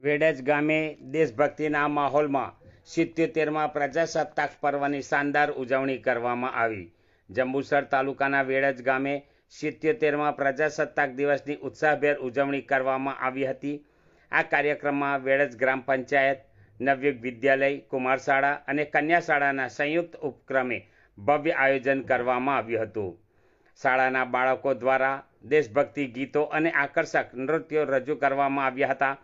વેડજ ગામે દેશભક્તિના માહોલમાં 77મા પ્રજાસત્તાક પર્વની શાનદાર ઉજવણી કરવામાં આવી. જંબુસર તાલુકાના વેડજ ગામે 77મા પ્રજાસત્તાક દિવસની ઉત્સાહભેર ઉજવણી કરવામાં આવી હતી. આ કાર્યક્રમમાં વેડજ ગ્રામ પંચાયત, નવયુગ વિદ્યાલય, કુમાર શાળા અને કન્યા શાળાના સંયુક્ત ઉપક્રમે ભવ્ય આયોજન કરવામાં આવ્યું હતું. શાળાના બાળકો દ્વારા દેશભક્તિ ગીતો અને આકર્ષક નૃત્યો રજૂ કરવામાં આવ્યા હતા,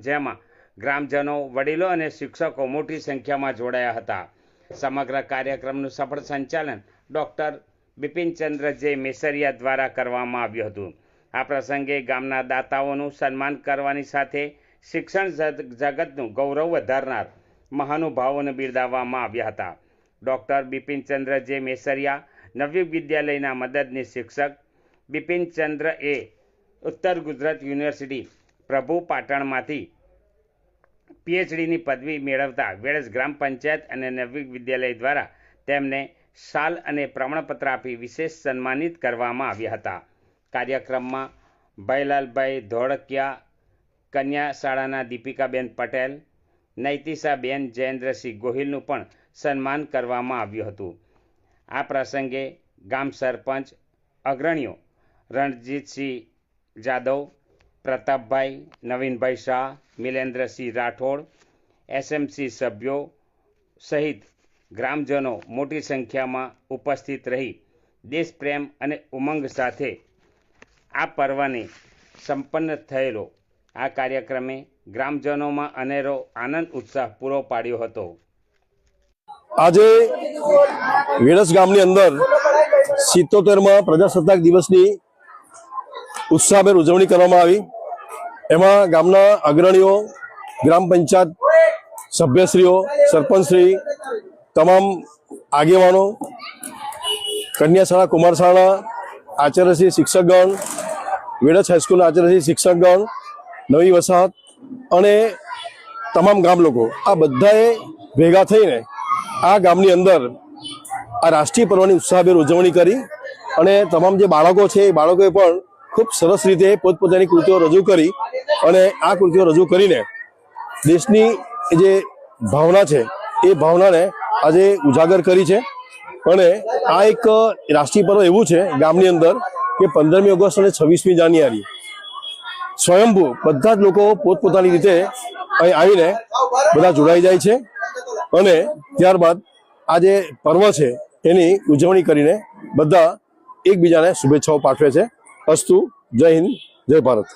જેમાં ગ્રામજનો, વડીલો અને શિક્ષકો મોટી સંખ્યામાં જોડાયા હતા. સમગ્ર કાર્યક્રમનું સફળ સંચાલન ડૉક્ટર બિપિનચંદ્ર જે મેસરિયા દ્વારા કરવામાં આવ્યું હતું. આ પ્રસંગે ગામના દાતાઓનું સન્માન કરવાની સાથે શિક્ષણ જગતનું ગૌરવ વધારનાર મહાનુભાવોને બિરદાવવામાં આવ્યા હતા. ડૉક્ટર બિપિનચંદ્ર જે મેસરિયા, નવયુગ વિદ્યાલયના મદદનીશ શિક્ષક. બિપિનચંદ્ર એ ઉત્તર ગુજરાત યુનિવર્સિટી પ્રભુ પાટણમાંથી PhDની પદવી મેળવતા વેડજ ગ્રામ પંચાયત અને નવયુગ વિદ્યાલય દ્વારા તેમને શાલ અને પ્રમાણપત્ર આપી વિશેષ સન્માનિત કરવામાં આવ્યા હતા. કાર્યક્રમમાં ભયલાલભાઈ ધોળકિયા, કન્યા શાળાના દીપિકાબેન પટેલ, નૈતિશાબેન જયેન્દ્રસિંહ ગોહિલનું પણ સન્માન કરવામાં આવ્યું હતું. આ પ્રસંગે ગામ સરપંચ, અગ્રણીઓ રણજીતસિંહ જાદવ, પ્રતાપભાઈ, નવીનભાઈ શાહ, મિલેન્દ્રસિંહ રાઠોડ, SMC સભ્યો સહિત ગ્રામજનો મોટી સંખ્યામાં ઉપસ્થિત રહી દેશપ્રેમ અને ઉમંગ સાથે આ પર્વને સંપન્ન થયેલો આ કાર્યક્રમે ગ્રામજનોમાં અનેરો આનંદ ઉત્સાહ પૂરો પાડ્યો હતો. આજે વેડજ ગામની અંદર 77મા પ્રજાસત્તાક દિવસની ઉત્સાહભેર ઉજવણી કરવામાં આવી. એમાં ગામના અગ્રણીઓ, ગ્રામ પંચાયત સભ્યશ્રીઓ, સરપંચશ્રી, તમામ આગેવાનો, કન્યા શાળા, કુમાર શાળા આચાર્યશ્રી, શિક્ષકગણ, વેડજ હાઈસ્કૂલના આચાર્યશ્રી, શિક્ષકગણ, નવી વસાહત અને તમામ ગામ લોકો, આ બધાએ ભેગા થઈને આ ગામની અંદર આ રાષ્ટ્રીય પર્વની ઉત્સાહભેર ઉજવણી કરી અને તમામ જે બાળકો છે એ બાળકોએ પણ ખૂબ સરસ રીતે પોતપોતાની કૃતિઓ રજૂ કરી અને આ કૃતિઓ રજૂ કરીને દેશની જે ભાવના છે એ ભાવનાને આજે ઉજાગર કરી છે. અને આ એક રાષ્ટ્રીય પર્વ એવું છે ગામની અંદર કે 15મી ઓગસ્ટ અને 26મી જાન્યુઆરી સ્વયંભૂ બધા જ લોકો પોતપોતાની રીતે અહીં આવીને બધા જોડાઈ જાય છે અને ત્યારબાદ આ જે પર્વ છે એની ઉજવણી કરીને બધા એકબીજાને શુભેચ્છાઓ પાઠવે છે. અસ્તુ. જય હિન્દ, જય ભારત.